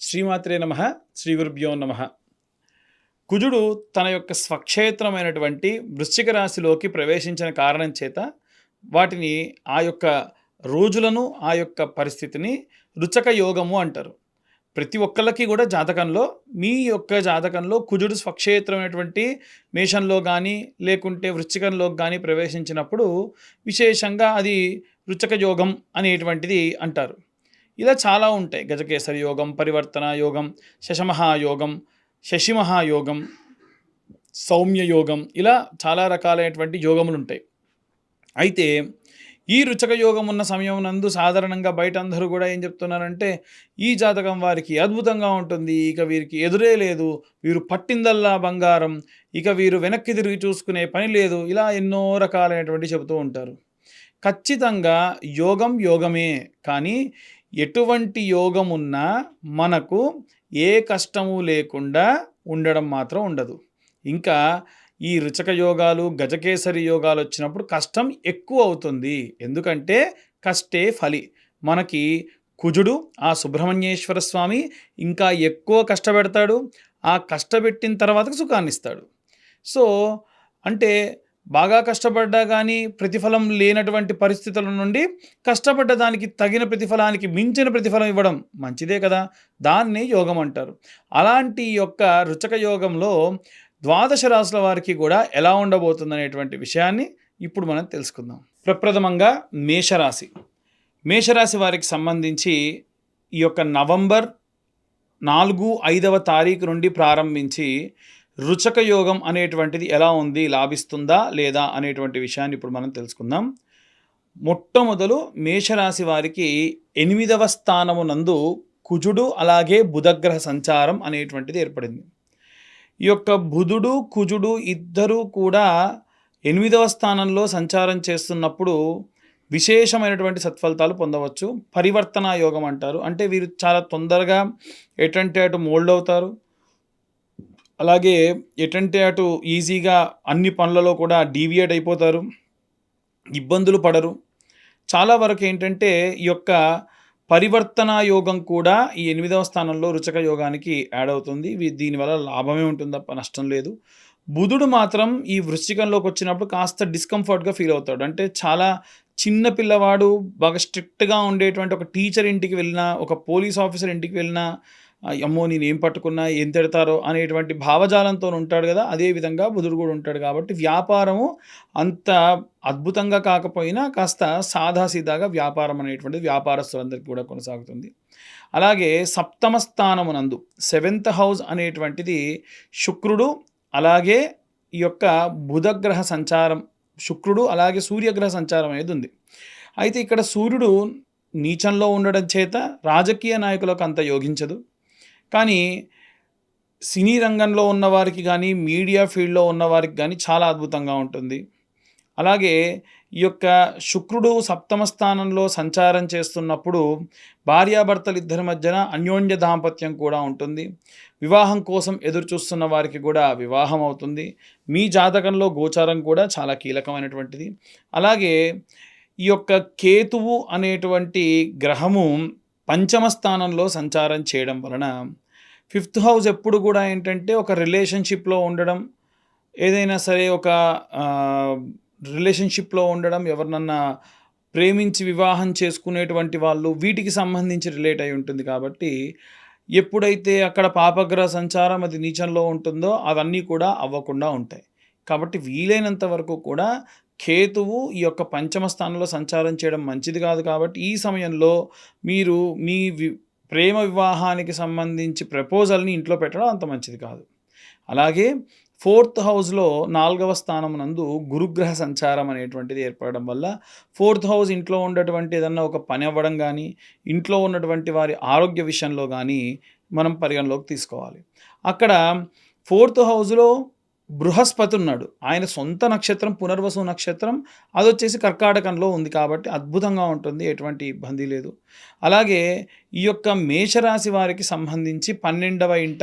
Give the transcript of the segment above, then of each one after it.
శ్రీమాత్రే నమః. శ్రీ గురుభ్యో నమః. కుజుడు తన యొక్క స్వక్షేత్రమైనటువంటి వృశ్చిక రాశిలోకి ప్రవేశించిన కారణం చేత వాటిని ఆ యొక్క రోజులను ఆ యొక్క పరిస్థితిని రుచక యోగము అంటారు. ప్రతి ఒక్కళ్ళకి కూడా జాతకంలో మీ యొక్క జాతకంలో కుజుడు స్వక్షేత్రమైనటువంటి మేషంలో కానీ లేకుంటే వృశ్చికంలోకి కానీ ప్రవేశించినప్పుడు విశేషంగా అది రుచక యోగం అనేటువంటిది అంటారు. ఇలా చాలా ఉంటాయి. గజకేసరి యోగం, పరివర్తన యోగం, శశమహాయోగం, శశిమహాయోగం, సౌమ్య యోగం, ఇలా చాలా రకాలైనటువంటి యోగములు ఉంటాయి. అయితే ఈ రుచక యోగం ఉన్న సమయం నందు సాధారణంగా బయట అందరూ కూడా ఏం చెప్తున్నారంటే, ఈ జాతకం వారికి అద్భుతంగా ఉంటుంది, ఇక వీరికి ఎదురే లేదు, వీరు పట్టిందల్లా బంగారం, ఇక వీరు వెనక్కి తిరిగి చూసుకునే పని లేదు, ఇలా ఎన్నో రకాలైనటువంటి చెబుతూ ఉంటారు. ఖచ్చితంగా యోగం యోగమే, కానీ ఎటువంటి యోగం ఉన్నా మనకు ఏ కష్టము లేకుండా ఉండడం మాత్రం ఉండదు. ఇంకా ఈ రుచక యోగాలు, గజకేసరి యోగాలు వచ్చినప్పుడు కష్టం ఎక్కువ అవుతుంది. ఎందుకంటే కష్టే ఫలి. మనకి కుజుడు ఆ సుబ్రహ్మణ్యేశ్వర స్వామి ఇంకా ఎక్కువ కష్టపెడతాడు. ఆ కష్టపెట్టిన తర్వాత సుఖాన్నిస్తాడు. సో అంటే బాగా కష్టపడ్డా కానీ ప్రతిఫలం లేనటువంటి పరిస్థితుల నుండి కష్టపడ్డ దానికి తగిన ప్రతిఫలానికి మించిన ప్రతిఫలం ఇవ్వడం మంచిదే కదా, దాన్ని యోగం అంటారు. అలాంటి యొక్క రుచక యోగంలో ద్వాదశ రాశుల వారికి కూడా ఎలా ఉండబోతుంది అనేటువంటి విషయాన్ని ఇప్పుడు మనం తెలుసుకుందాం. ప్రప్రథమంగా మేషరాశి. మేషరాశి వారికి సంబంధించి ఈ యొక్క నవంబర్ 4-5వ తారీఖు నుండి ప్రారంభించి రుచక యోగం అనేటువంటిది ఎలా ఉంది, లాభిస్తుందా లేదా అనేటువంటి విషయాన్ని ఇప్పుడు మనం తెలుసుకుందాం. మొట్టమొదలు మేషరాశి వారికి 8వ స్థానము నందు కుజుడు అలాగే బుధగ్రహ సంచారం అనేటువంటిది ఏర్పడింది. ఈ యొక్క బుధుడు కుజుడు ఇద్దరూ కూడా 8వ స్థానంలో సంచారం చేస్తున్నప్పుడు విశేషమైనటువంటి సత్ఫలితాలు పొందవచ్చు. పరివర్తన యోగం అంటారు. అంటే వీరు చాలా తొందరగా ఎటంటే అటు మోల్డ్ అవుతారు. అలాగే ఎటంటే అటు ఈజీగా అన్ని పనులలో కూడా డీవియేట్ అయిపోతారు, ఇబ్బందులు పడరు. చాలా వరకు ఏంటంటే ఈ యొక్క పరివర్తన యోగం కూడా ఈ 8వ స్థానంలో రుచక యోగానికి యాడ్ అవుతుంది. దీనివల్ల లాభమే ఉంటుంది తప్ప నష్టం లేదు. బుధుడు మాత్రం ఈ వృశ్చికంలోకి వచ్చినప్పుడు కాస్త డిస్కంఫర్ట్గా ఫీల్ అవుతాడు. అంటే చాలా చిన్న పిల్లవాడు బాగా స్ట్రిక్ట్గా ఉండేటువంటి ఒక టీచర్ ఇంటికి వెళ్ళినా, ఒక పోలీస్ ఆఫీసర్ ఇంటికి వెళ్ళినా, అమ్మో నేను ఏం పట్టుకున్నా ఏం తిడతారో అనేటువంటి భావజాలంతో ఉంటాడు కదా, అదేవిధంగా బుధుడు కూడా ఉంటాడు. కాబట్టి వ్యాపారము అంత అద్భుతంగా కాకపోయినా కాస్త సాదాసీదాగా వ్యాపారం అనేటువంటిది వ్యాపారస్తులందరికీ కూడా కొనసాగుతుంది. అలాగే సప్తమ స్థానమునందు 7th హౌస్ అనేటువంటిది శుక్రుడు అలాగే ఈ యొక్క బుధగ్రహ సంచారం, శుక్రుడు అలాగే సూర్యగ్రహ సంచారం అనేది ఉంది. అయితే ఇక్కడ సూర్యుడు నీచంలో ఉండడం చేత రాజకీయ నాయకులకు అంత యోగించదు. కానీ సినీ రంగంలో ఉన్నవారికి కానీ మీడియా ఫీల్డ్లో ఉన్నవారికి కానీ చాలా అద్భుతంగా ఉంటుంది. అలాగే ఈ యొక్క శుక్రుడు సప్తమ స్థానంలో సంచారం చేస్తున్నప్పుడు భార్యాభర్తలు ఇద్దరి మధ్యన అన్యోన్య దాంపత్యం కూడా ఉంటుంది. వివాహం కోసం ఎదురు చూస్తున్న వారికి కూడా వివాహం అవుతుంది. మీ జాతకంలో గోచారం కూడా చాలా కీలకమైనటువంటిది. అలాగే ఈ యొక్క కేతువు అనేటువంటి గ్రహము పంచమ స్థానంలో సంచారం చేయడం వలన 5th హౌస్ ఎప్పుడు కూడా ఏంటంటే ఒక రిలేషన్షిప్లో ఉండడం, ఏదైనా సరే ఒక రిలేషన్షిప్లో ఉండడం, ఎవరినన్నా ప్రేమించి వివాహం చేసుకునేటువంటి వాళ్ళు, వీటికి సంబంధించి రిలేట్ అయి ఉంటుంది. కాబట్టి ఎప్పుడైతే అక్కడ పాపగ్రహ సంచారం అది నీచంలో ఉంటుందో అవన్నీ కూడా అవ్వకుండా ఉంటాయి. కాబట్టి వీలైనంత వరకు కూడా కేతువు ఈ యొక్క పంచమ స్థానంలో సంచారం చేయడం మంచిది కాదు. కాబట్టి ఈ సమయంలో మీరు మీ ప్రేమ వివాహానికి సంబంధించి ప్రపోజల్ని ఇంట్లో పెట్టడం అంత మంచిది కాదు. అలాగే 4th హౌస్లో 4వ స్థానం నందు గురుగ్రహ సంచారం అనేటువంటిది ఏర్పడడం వల్ల 4th హౌస్ ఇంట్లో ఉన్నటువంటి ఏదన్నా ఒక పని అవ్వడం కానీ, ఇంట్లో ఉన్నటువంటి వారి ఆరోగ్య విషయంలో కానీ మనం పరిగణలోకి తీసుకోవాలి. అక్కడ 4th హౌస్లో బృహస్పతి ఉన్నాడు. ఆయన సొంత నక్షత్రం పునర్వసు నక్షత్రం, అది వచ్చేసి కర్కాటకంలో ఉంది. కాబట్టి అద్భుతంగా ఉంటుంది, ఎటువంటి ఇబ్బంది లేదు. అలాగే ఈ యొక్క మేషరాశి వారికి సంబంధించి 12వ ఇంట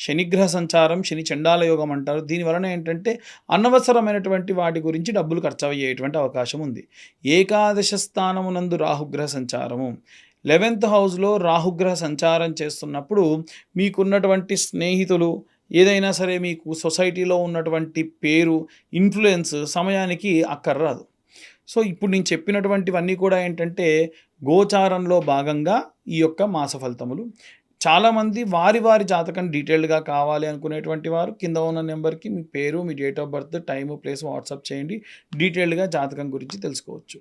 శనిగ్రహ సంచారం, శని చండాల యోగం అంటారు. దీనివలన ఏంటంటే అనవసరమైనటువంటి వాటి గురించి డబ్బులు ఖర్చు అయ్యేటువంటి అవకాశం ఉంది. ఏకాదశ స్థానమునందు రాహుగ్రహ సంచారము, 11th హౌస్‌లో రాహుగ్రహ సంచారం చేస్తున్నప్పుడు మీకున్నటువంటి స్నేహితులు, ఏదైనా సరే మీకు సొసైటీలో ఉన్నటువంటి పేరు, ఇన్‌ఫ్లూయెన్స్ సమయానికి అక్కర్రాదు. సో, ఇప్పుడు నేను చెప్పినటువంటివన్నీ కూడా ఏంటంటే, గోచారంలో భాగంగా ఈ యొక్క మాస ఫలితములు. చాలామంది వారి వారి జాతకం డీటెయిల్డ్‌గా కావాలి అనుకునేటువంటి వారు కింద ఉన్న నెంబర్‌కి మీ పేరు, మీ date of birth, time, place WhatsApp చేయండి. డీటెయిల్డ్‌గా జాతకం గురించి తెలుసుకోవచ్చు.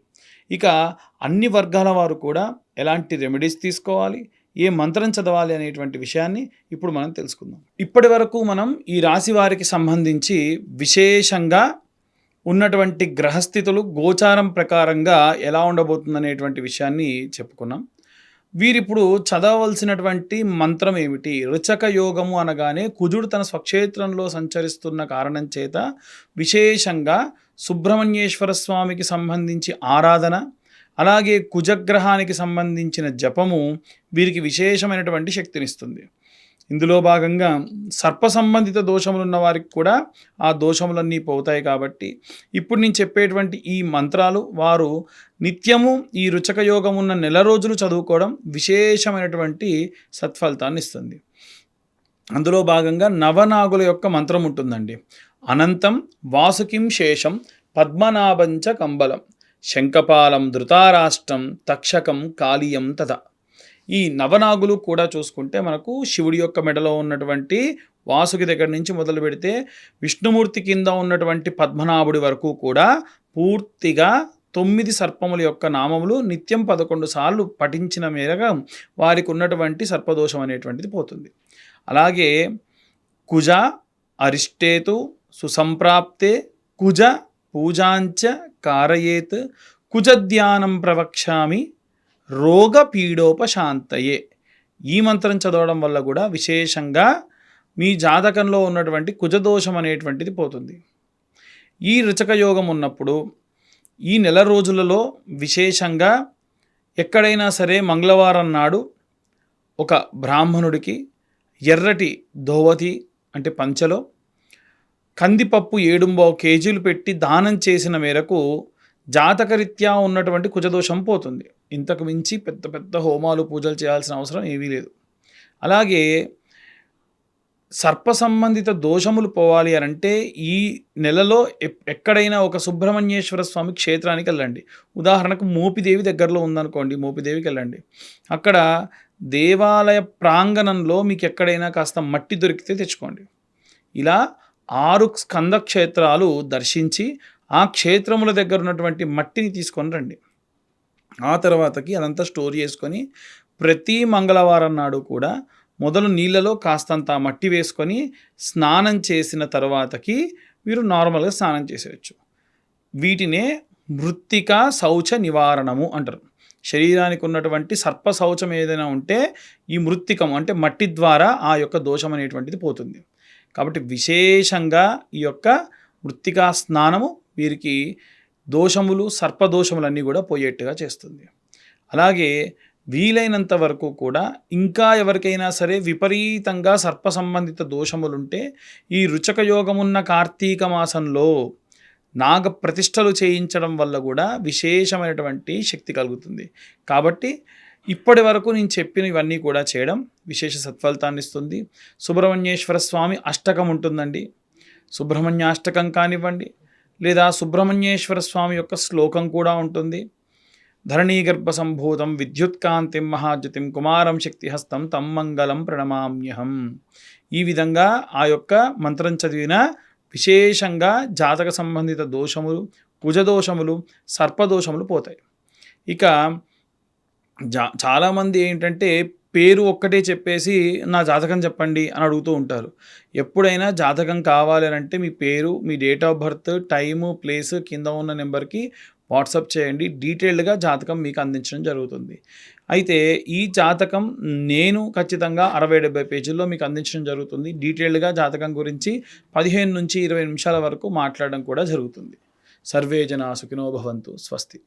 ఇక అన్ని వర్గాల వారు కూడా ఎలాంటి రెమెడీస్ తీసుకోవాలి, ఏ మంత్రం చదవాలి అనేటువంటి విషయాన్ని ఇప్పుడు మనం తెలుసుకుందాం. ఇప్పటివరకు మనం ఈ రాశి వారికి సంబంధించి విశేషంగా ఉన్నటువంటి గ్రహస్థితులు గోచారం ప్రకారంగా ఎలా ఉండబోతుందనేటువంటి విషయాన్ని చెప్పుకున్నాం. వీరిప్పుడు చదవవలసినటువంటి మంత్రం ఏమిటి? రుచక యోగము అనగానే కుజుడు తన స్వక్షేత్రంలో సంచరిస్తున్న కారణం చేత విశేషంగా సుబ్రహ్మణ్యేశ్వర స్వామికి సంబంధించి ఆరాధన, అలాగే కుజగ్రహానికి సంబంధించిన జపము వీరికి విశేషమైనటువంటి శక్తినిస్తుంది. ఇందులో భాగంగా సర్ప సంబంధిత దోషములున్న వారికి కూడా ఆ దోషములన్నీ పోతాయి కాబట్టి ఇప్పుడు నేను చెప్పేటువంటి ఈ మంత్రాలు వారు నిత్యము ఈ రుచక యోగం ఉన్న నెల రోజులు చదువుకోవడం విశేషమైనటువంటి సత్ఫలితాన్ని ఇస్తుంది. అందులో భాగంగా నవనాగుల యొక్క మంత్రం ఉంటుందండి. అనంతం వాసుకిం శేషం పద్మనాభంచ కంబలం శంఖపాలం ధృతారాష్ట్రం తక్షకం కాళీయం తథ. ఈ నవనాగులు కూడా చూసుకుంటే మనకు శివుడి యొక్క మెడలో ఉన్నటువంటి వాసుకి దగ్గర నుంచి మొదలు పెడితే విష్ణుమూర్తి కింద ఉన్నటువంటి పద్మనాభుడి వరకు కూడా పూర్తిగా 9 సర్పముల యొక్క నామములు నిత్యం 11 సార్లు పఠించిన మేరగా వారికి ఉన్నటువంటి సర్పదోషం అనేటువంటిది పోతుంది. అలాగే కుజ అరిష్టేతు సుసంప్రాప్తే కుజ పూజాంచ కారయేత్ కుజధ్యానం ప్రవక్ష్యామి రోగ పీడోపశాంతయే. ఈ మంత్రం చదవడం వల్ల కూడా విశేషంగా మీ జాతకంలో ఉన్నటువంటి కుజదోషం అనేటువంటిది పోతుంది. ఈ రుచక యోగం ఉన్నప్పుడు ఈ నెల రోజులలో విశేషంగా ఎక్కడైనా సరే మంగళవారం నాడు ఒక బ్రాహ్మణుడికి ఎర్రటి ధోవతి అంటే పంచలో కందిపప్పు 7 కేజీలు పెట్టి దానం చేసిన మేరకు జాతకరీత్యా ఉన్నటువంటి కుజదోషం పోతుంది. ఇంతకు మించి పెద్ద పెద్ద హోమాలు పూజలు చేయాల్సిన అవసరం ఏమీ లేదు. అలాగే సర్ప సంబంధిత దోషములు పోవాలి అనంటే ఈ నెలలో ఎక్కడైనా ఒక సుబ్రహ్మణ్యేశ్వర స్వామి క్షేత్రానికి వెళ్ళండి. ఉదాహరణకు మోపిదేవి దగ్గరలో ఉందనుకోండి, మోపిదేవికి వెళ్ళండి. అక్కడ దేవాలయ ప్రాంగణంలో మీకు ఎక్కడైనా కాస్త మట్టి దొరికితే తెచ్చుకోండి. ఇలా 6 స్కంద క్షేత్రాలు దర్శించి ఆ క్షేత్రముల దగ్గర ఉన్నటువంటి మట్టిని తీసుకొని రండి. ఆ తర్వాతకి అదంతా స్టోర్ చేసుకొని ప్రతి మంగళవారం నాడు కూడా మొదలు నీళ్ళలో కాస్తంత మట్టి వేసుకొని స్నానం చేసిన తర్వాతకి మీరు నార్మల్గా స్నానం చేసేయచ్చు. వీటినే మృత్తిక శౌచ నివారణము అంటారు. శరీరానికి ఉన్నటువంటి సర్ప శౌచం ఏదైనా ఉంటే ఈ మృత్తికం అంటే మట్టి ద్వారా ఆ యొక్క దోషం అనేటువంటిది పోతుంది. కాబట్టి విశేషంగా ఈ యొక్క మృత్తికా స్నానము వీరికి దోషములు సర్పదోషములన్నీ కూడా పోయేట్టుగా చేస్తుంది. అలాగే వీలైనంత వరకు కూడా ఇంకా ఎవరికైనా సరే విపరీతంగా సర్ప సంబంధిత దోషములుంటే ఈ రుచక యోగమున్న కార్తీక మాసంలో నాగ ప్రతిష్టలు చేయించడం వల్ల కూడా విశేషమైనటువంటి శక్తి కలుగుతుంది. కాబట్టి ఇప్పటి వరకు నేను చెప్పిన ఇవన్నీ కూడా చేయడం విశేష సత్ఫలితాన్ని ఇస్తుంది. సుబ్రహ్మణ్యేశ్వర స్వామి అష్టకం ఉంటుందండి. సుబ్రహ్మణ్యాష్టకం కానివ్వండి, లేదా సుబ్రహ్మణ్యేశ్వర స్వామి యొక్క శ్లోకం కూడా ఉంటుంది. ధరణీగర్భ సంభూతం విద్యుత్కాంతిం మహాజ్యోతిం కుమారం శక్తిహస్తం తం మంగళం ప్రణమామ్యహం. ఈ విధంగా ఆ యొక్క మంత్రం చదివిన విశేషంగా జాతక సంబంధిత దోషములు, కుజదోషములు, సర్పదోషములు పోతాయి. ఇక చాలామంది ఏంటంటే పేరు ఒక్కటే చెప్పేసి నా జాతకం చెప్పండి అని అడుగుతూ ఉంటారు. ఎప్పుడైనా జాతకం కావాలి అంటే మీ పేరు, మీ date of birth, time, place కింద ఉన్న నెంబర్కి వాట్సాప్ చేయండి. డీటెయిల్డ్గా జాతకం మీకు అందించడం జరుగుతుంది. అయితే ఈ జాతకం నేను ఖచ్చితంగా 60-70 పేజీల్లో మీకు అందించడం జరుగుతుంది. డీటెయిల్డ్గా జాతకం గురించి 15 నుంచి 20 నిమిషాల వరకు మాట్లాడడం కూడా జరుగుతుంది. సర్వే జనా సుఖినో భవంతు. స్వస్తి.